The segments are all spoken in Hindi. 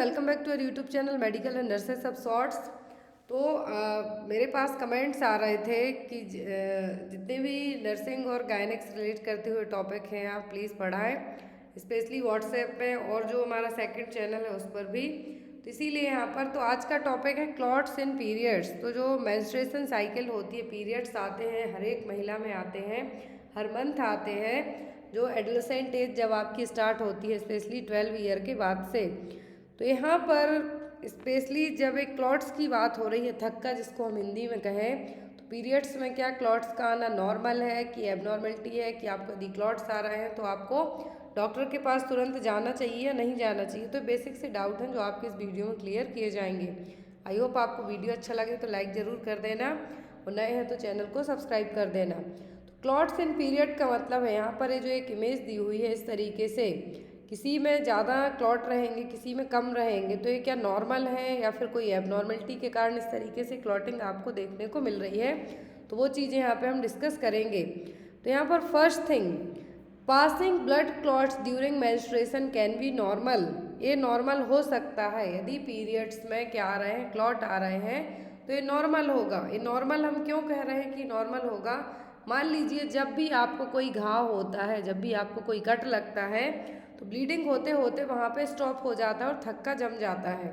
Welcome back to our YouTube channel medical and nurses of shorts. तो मेरे पास कमेंट्स आ रहे थे कि जितने भी नर्सिंग और गायनेक्स रिलेट करते हुए टॉपिक हैं आप प्लीज़ पढ़ाएं, स्पेशली व्हाट्सएप पे और जो हमारा सेकंड चैनल है उस पर भी। तो इसीलिए यहाँ पर तो आज का टॉपिक है क्लॉट्स इन पीरियड्स। तो जो मेंस्ट्रुएशन साइकिल होती है, पीरियड्स आते हैं, हर एक महिला में आते हैं, हर मंथ आते हैं। जो एडोलेसेंट एज जब आपकी स्टार्ट होती है, स्पेशली 12 ईयर के बाद से, तो यहाँ पर स्पेशली जब एक क्लॉट्स की बात हो रही है, थक्का जिसको हम हिंदी में कहें, तो पीरियड्स में क्या क्लॉट्स का आना नॉर्मल है कि एबनॉर्मलिटी है, कि आपको यदि क्लॉट्स आ रहे हैं तो आपको डॉक्टर के पास तुरंत जाना चाहिए या नहीं जाना चाहिए। तो बेसिक से डाउट हैं जो आपके इस वीडियो में क्लियर किए जाएंगे। आई होप आपको वीडियो अच्छा लगे तो लाइक ज़रूर कर देना और नए हैं तो चैनल को सब्सक्राइब कर देना। तो क्लॉट्स इन पीरियड का मतलब है, यहाँ पर ये जो एक इमेज दी हुई है इस तरीके से, किसी में ज़्यादा क्लॉट रहेंगे, किसी में कम रहेंगे, तो ये क्या नॉर्मल है या फिर कोई एबनॉर्मलिटी के कारण इस तरीके से क्लॉटिंग आपको देखने को मिल रही है, तो वो चीज़ें यहाँ पे हम डिस्कस करेंगे। तो यहाँ पर first thing, passing blood clots during menstruation can be normal. ये नॉर्मल हो सकता है यदि पीरियड्स में क्या आ रहे हैं, क्लॉट आ रहे हैं, तो ये नॉर्मल होगा। ये नॉर्मल हम क्यों कह रहे हैं कि नॉर्मल होगा? मान लीजिए जब भी आपको कोई घाव होता है, जब भी आपको कोई कट लगता है, तो ब्लीडिंग होते होते वहाँ पे स्टॉप हो जाता है और थक्का जम जाता है।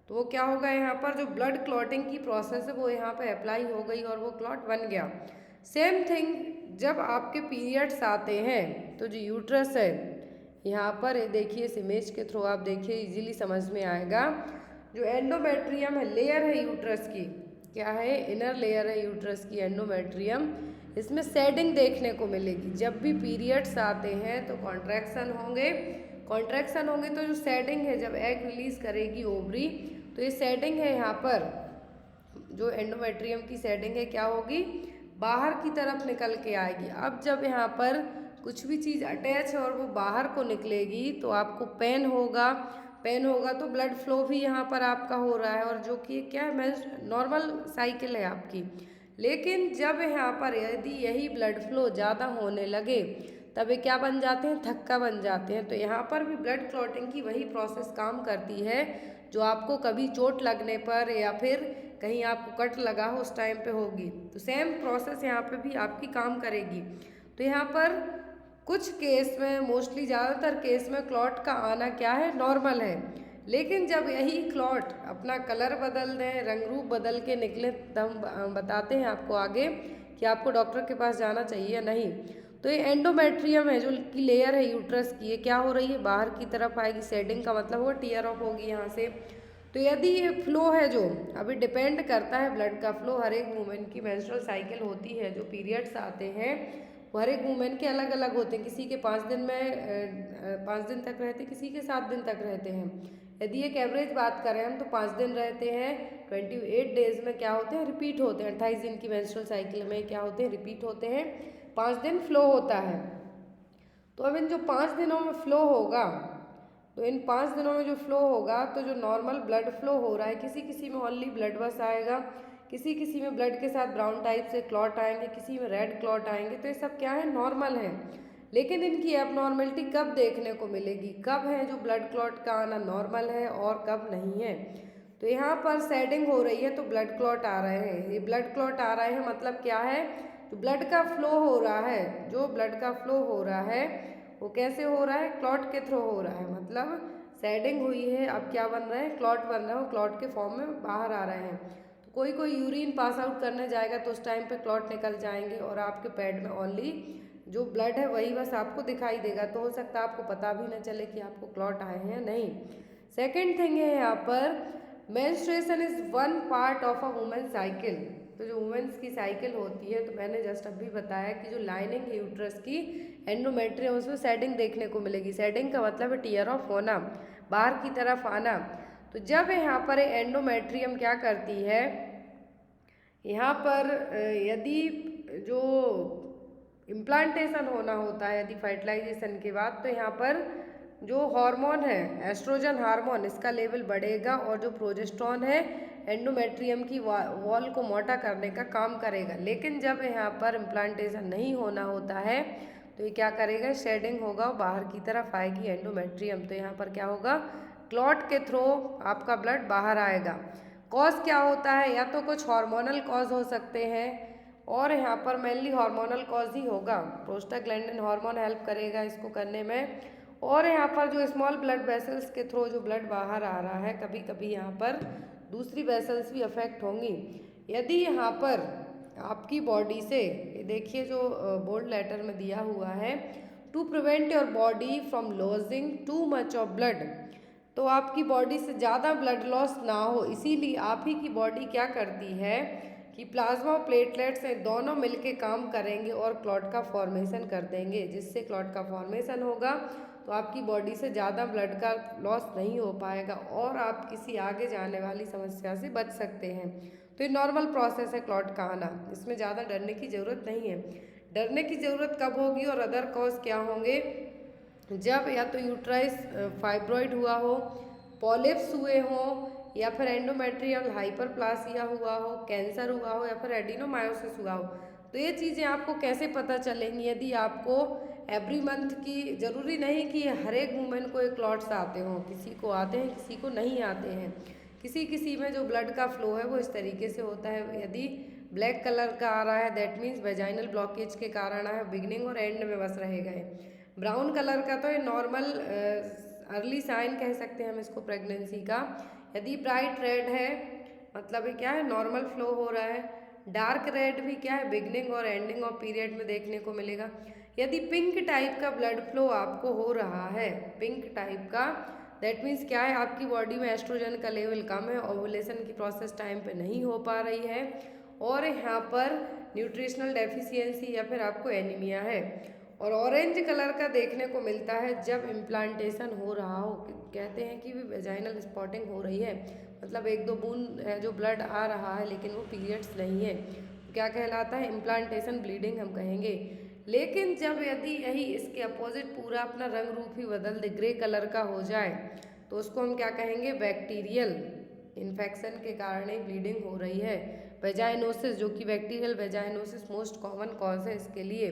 तो वो क्या होगा, यहाँ पर जो ब्लड क्लॉटिंग की प्रोसेस है वो यहाँ पे अप्लाई हो गई और वो क्लॉट बन गया। सेम थिंग जब आपके पीरियड्स आते हैं तो जो यूट्रस है, यहाँ पर देखिए इस इमेज के थ्रू आप देखिए इजीली समझ में आएगा। जो एंडोमेट्रियम है, लेयर है यूट्रस की, क्या है, इनर लेयर है यूट्रस की, एंडोमेट्रियम, इसमें शेडिंग देखने को मिलेगी। जब भी पीरियड्स आते हैं तो कॉन्ट्रैक्शन होंगे, कॉन्ट्रैक्शन होंगे तो जो शेडिंग है, जब एग रिलीज करेगी ओवरी, तो ये शेडिंग है यहाँ पर, जो एंडोमेट्रियम की शेडिंग है क्या होगी, बाहर की तरफ निकल के आएगी। अब जब यहाँ पर कुछ भी चीज़ अटैच है और वो बाहर को निकलेगी तो आपको पेन होगा, पेन होगा तो ब्लड फ्लो भी यहाँ पर आपका हो रहा है, और जो कि क्या है, नॉर्मल साइकिल है आपकी। लेकिन जब यहाँ पर यदि यही ब्लड फ्लो ज़्यादा होने लगे तब ये क्या बन जाते हैं, थक्का बन जाते हैं। तो यहाँ पर भी ब्लड क्लॉटिंग की वही प्रोसेस काम करती है जो आपको कभी चोट लगने पर या फिर कहीं आपको कट लगा हो उस टाइम पे होगी। तो सेम प्रोसेस यहाँ पे भी आपकी काम करेगी। तो यहाँ पर कुछ केस में, मोस्टली ज़्यादातर केस में क्लॉट का आना क्या है, नॉर्मल है। लेकिन जब यही क्लॉट अपना कलर बदल दें, रंग रूप बदल के निकले, तब हम बताते हैं आपको आगे कि आपको डॉक्टर के पास जाना चाहिए या नहीं। तो ये एंडोमेट्रियम है जो की लेयर है यूट्रस की, ये क्या हो रही है, बाहर की तरफ आएगी। शेडिंग का मतलब वो टीयर ऑफ होगी यहाँ से। तो यदि ये फ्लो है, जो अभी डिपेंड करता है ब्लड का फ्लो, हर एक वुमेन की मेंस्ट्रुअल साइकिल होती है, जो पीरियड्स आते हैं वो हर एक वुमेन के अलग अलग होते हैं। किसी के 5 दिन में 5 दिन तक रहते, किसी के 7 दिन तक रहते हैं। यदि एक एवरेज बात करें हम तो 5 दिन रहते हैं। 28 डेज में क्या होते हैं, रिपीट होते हैं। 28 दिन की मेंस्ट्रुअल साइकिल में क्या होते हैं, रिपीट होते हैं। 5 दिन फ्लो होता है। तो अब इन जो 5 दिनों में फ्लो होगा, तो इन 5 दिनों में जो फ्लो होगा, तो जो नॉर्मल ब्लड फ्लो हो रहा है, किसी किसी में ओनली ब्लड बस आएगा, किसी किसी में ब्लड के साथ ब्राउन टाइप से क्लॉट आएंगे, किसी में रेड क्लॉट आएंगे। तो ये सब क्या है, नॉर्मल है। लेकिन इनकी एबनॉर्मलिटी कब देखने को मिलेगी, कब है जो ब्लड क्लॉट का आना नॉर्मल है और कब नहीं है। तो यहाँ पर शेडिंग हो रही है तो ब्लड क्लॉट आ रहे हैं। ये ब्लड क्लॉट आ रहे हैं मतलब क्या है, तो ब्लड का फ्लो हो रहा है, जो ब्लड का फ्लो हो रहा है वो कैसे हो रहा है, क्लॉट के थ्रू हो रहा है। मतलब शेडिंग हुई है, अब क्या बन रहा है, क्लॉट बन रहा है, वो क्लॉट के फॉर्म में बाहर आ रहे हैं। तो कोई कोई यूरिन पास आउट करने जाएगा तो उस टाइम पे क्लॉट निकल जाएंगे और आपके पैड में ओनली जो ब्लड है वही बस आपको दिखाई देगा। तो हो सकता है आपको पता भी न चले कि आपको क्लॉट आए हैं या नहीं। सेकेंड थिंग है यहाँ पर, menstruation is one part of a women cycle. तो जो वुमेन्स की साइकिल होती है, तो मैंने जस्ट अभी बताया कि जो लाइनिंग है यूट्रस की, एंडोमेट्रियम, उसमें शेडिंग देखने को मिलेगी। शेडिंग का मतलब है टीयर ऑफ होना, बाहर की तरफ आना। तो जब यहाँ पर एंडोमेट्रियम क्या करती है, यहाँ पर यदि जो इम्प्लांटेशन होना होता है, यदि फर्टिलाइजेशन के बाद, तो यहाँ पर जो हार्मोन है, एस्ट्रोजन हार्मोन, इसका लेवल बढ़ेगा और जो प्रोजेस्टेरोन है एंडोमेट्रियम की वॉल को मोटा करने का काम करेगा। लेकिन जब यहाँ पर इम्प्लांटेशन नहीं होना होता है तो ये क्या करेगा, शेडिंग होगा और बाहर की तरफ आएगी एंडोमेट्रियम। तो यहाँ पर क्या होगा, क्लॉट के थ्रू आपका ब्लड बाहर आएगा। कॉज क्या होता है, या तो कुछ हार्मोनल कॉज हो सकते हैं, और यहाँ पर मेनली हार्मोनल कॉज ही होगा। प्रोस्टाग्लैंडिन हार्मोन हेल्प करेगा इसको करने में। और यहाँ पर जो स्मॉल ब्लड वेसल्स के थ्रू जो ब्लड बाहर आ रहा है, कभी कभी यहाँ पर दूसरी वेसल्स भी अफेक्ट होंगी। यदि यहाँ पर आपकी बॉडी से, ये देखिए जो बोल्ड लेटर में दिया हुआ है, to prevent your body from losing too much of blood, तो आपकी बॉडी से ज़्यादा ब्लड लॉस ना हो, इसीलिए आप ही की बॉडी क्या करती है कि प्लाज्मा और प्लेटलेट्स हैं दोनों मिलके काम करेंगे और क्लॉट का फॉर्मेशन कर देंगे। जिससे क्लॉट का फॉर्मेशन होगा तो आपकी बॉडी से ज़्यादा ब्लड का लॉस नहीं हो पाएगा और आप किसी आगे जाने वाली समस्या से बच सकते हैं। तो ये नॉर्मल प्रोसेस है क्लॉट का आना, इसमें ज़्यादा डरने की ज़रूरत नहीं है। डरने की ज़रूरत कब होगी और अदर कॉज क्या होंगे, जब या तो यूट्राइस फाइब्रॉइड हुआ हो, पॉलिप्स हुए हों, या फिर एंडोमेट्रियल हाइपरप्लासिया हुआ हो, कैंसर हुआ हो, या फिर एडिनोमायोसिस हुआ हो। तो ये चीज़ें आपको कैसे पता चलेंगी, यदि आपको एवरी मंथ की, ज़रूरी नहीं कि हर एक वुमेन को एक क्लॉट्स आते हों, किसी को आते हैं किसी को नहीं आते हैं। किसी किसी में जो ब्लड का फ्लो है वो इस तरीके से होता है। यदि ब्लैक कलर का आ रहा है दैट मीन्स वेजाइनल ब्लॉकेज के कारण है, बिगिनिंग और एंड में बस रहेगा। ब्राउन कलर का तो ये नॉर्मल अर्ली साइन कह सकते हैं हम इसको प्रेगनेंसी का। यदि ब्राइट रेड है मतलब ये क्या है, नॉर्मल फ्लो हो रहा है। डार्क रेड भी क्या है, बिगनिंग और एंडिंग ऑफ पीरियड में देखने को मिलेगा। यदि पिंक टाइप का ब्लड फ्लो आपको हो रहा है, पिंक टाइप का, दैट मीन्स क्या है, आपकी बॉडी में एस्ट्रोजन का लेवल कम है, ओवुलेशन की प्रोसेस टाइम पे नहीं हो पा रही है, और यहाँ पर न्यूट्रिशनल डेफिशिएंसी या फिर आपको एनीमिया है। और ऑरेंज कलर का देखने को मिलता है जब इम्प्लांटेशन हो रहा हो, कहते हैं कि भी वेजाइनल स्पॉटिंग हो रही है, मतलब एक दो बूंद है जो ब्लड आ रहा है लेकिन वो पीरियड्स नहीं है, क्या कहलाता है, इम्प्लांटेशन ब्लीडिंग हम कहेंगे। लेकिन जब यदि यही इसके अपोजिट पूरा अपना रंग रूप ही बदल दे, ग्रे कलर का हो जाए, तो उसको हम क्या कहेंगे, बैक्टीरियल इन्फेक्शन के कारण ही ब्लीडिंग हो रही है। वेजाइनोसिस, जो कि बैक्टीरियल वेजाइनोसिस मोस्ट कॉमन कॉज है इसके लिए।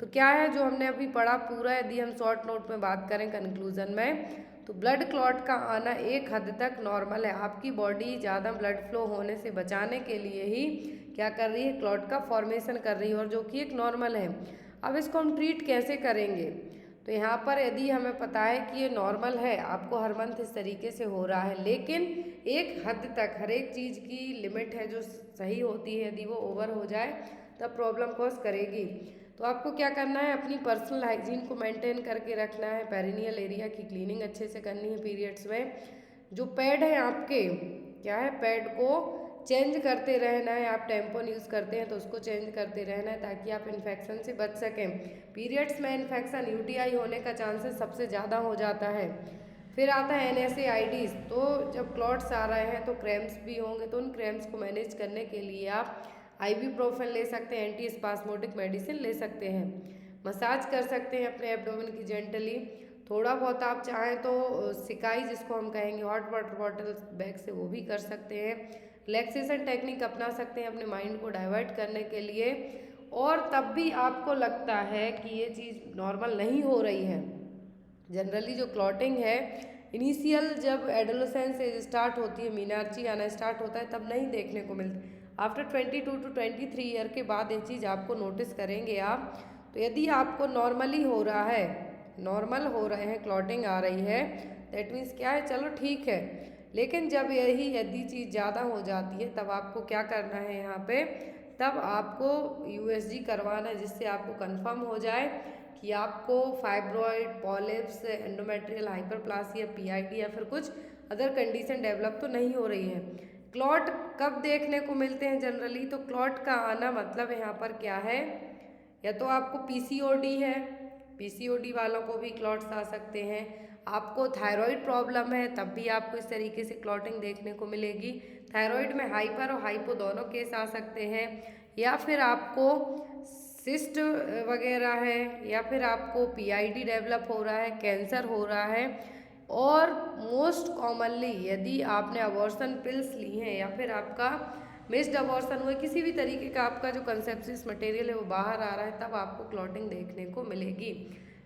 तो क्या है जो हमने अभी पढ़ा पूरा, यदि हम शॉर्ट नोट में बात करें कंक्लूजन में, तो ब्लड क्लॉट का आना एक हद तक नॉर्मल है। आपकी बॉडी ज़्यादा ब्लड फ्लो होने से बचाने के लिए ही क्या कर रही है, क्लॉट का फॉर्मेशन कर रही है, और जो कि एक नॉर्मल है। अब इसको हम ट्रीट कैसे करेंगे, तो यहाँ पर यदि हमें पता है कि ये नॉर्मल है, आपको हर मंथ इस तरीके से हो रहा है, लेकिन एक हद तक हर एक चीज़ की लिमिट है जो सही होती है, यदि वो ओवर हो जाए तब प्रॉब्लम कॉज करेगी। तो आपको क्या करना है, अपनी पर्सनल हाइजीन को मेंटेन करके रखना है, पेरिनियल एरिया की क्लीनिंग अच्छे से करनी है पीरियड्स में। जो पैड है आपके, क्या है, पैड को चेंज करते रहना है। आप टैम्पॉन यूज़ करते हैं तो उसको चेंज करते रहना है ताकि आप इन्फेक्शन से बच सकें। पीरियड्स में इन्फेक्शन, यूटीआई होने का चांसेस सबसे ज़्यादा हो जाता है। फिर आता है NSAIDs, तो जब क्लॉट्स आ रहे हैं तो क्रैम्प्स भी होंगे, तो उन क्रैम्प्स को मैनेज करने के लिए आप आइबुप्रोफेन ले सकते हैं, एंटी स्पास्मोटिक मेडिसिन ले सकते हैं, मसाज कर सकते हैं अपने एब्डोमेन की जेंटली। थोड़ा बहुत आप चाहें तो सिकाई जिसको हम कहेंगे, हॉट वाटर बॉटल बैग से वो भी कर सकते हैं। रिलैक्सेशन टेक्निक अपना सकते हैं अपने माइंड को डाइवर्ट करने के लिए। और तब भी आपको लगता है कि ये चीज़ नॉर्मल नहीं हो रही है, जनरली जो क्लॉटिंग है इनिशियल जब एडोलेसेंस एज स्टार्ट होती है, मीनार्ची आना स्टार्ट होता है, तब नहीं देखने को मिलती। आफ्टर 22 टू 23 ईयर के बाद ये चीज़ आपको नोटिस करेंगे आप। तो यदि आपको नॉर्मली हो रहा है, नॉर्मल हो रहे हैं, क्लॉटिंग आ रही है, दैट मीन्स क्या है, चलो ठीक है। लेकिन जब यदि चीज़ ज़्यादा हो जाती है तब आपको क्या करना है, यहाँ पे तब आपको USG करवाना है, जिससे आपको कंफर्म हो जाए कि आपको fibroid, polyps, endometrial hyperplasia, PID या फिर कुछ अदर कंडीशन डेवलप तो नहीं हो रही है। क्लॉट कब देखने को मिलते हैं जनरली, तो क्लॉट का आना मतलब यहाँ पर क्या है, या तो आपको PCOD है, PCOD वालों को भी क्लॉट्स आ सकते हैं। आपको थायराइड प्रॉब्लम है तब भी आपको इस तरीके से क्लॉटिंग देखने को मिलेगी। थायराइड में हाइपर और हाइपो दोनों केस आ सकते हैं, या फिर आपको सिस्ट वगैरह है, या फिर आपको PID डेवलप हो रहा है, कैंसर हो रहा है। और मोस्ट कॉमनली यदि आपने अबॉर्शन पिल्स ली हैं या फिर आपका मिस्ड अबॉर्शन हुआ, किसी भी तरीके का आपका जो कंसेप्सिस मटेरियल है वो बाहर आ रहा है, तब आपको क्लॉटिंग देखने को मिलेगी।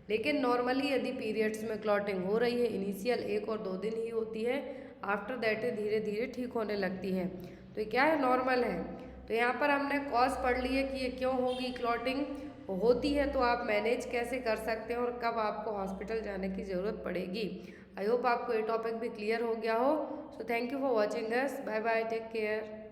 लेकिन नॉर्मली यदि पीरियड्स में क्लॉटिंग हो रही है, इनिशियल 1 और 2 दिन ही होती है, आफ्टर दैट धीरे धीरे ठीक होने लगती है। तो ये क्या है, नॉर्मल है। तो यहाँ पर हमने कॉज पढ़ ली है कि ये क्यों होगी क्लॉटिंग, होती है तो आप मैनेज कैसे कर सकते हैं और कब आपको हॉस्पिटल जाने की ज़रूरत पड़ेगी। आई होप आपको ये टॉपिक भी क्लियर हो गया हो। So thank you for watching us, bye bye, take care.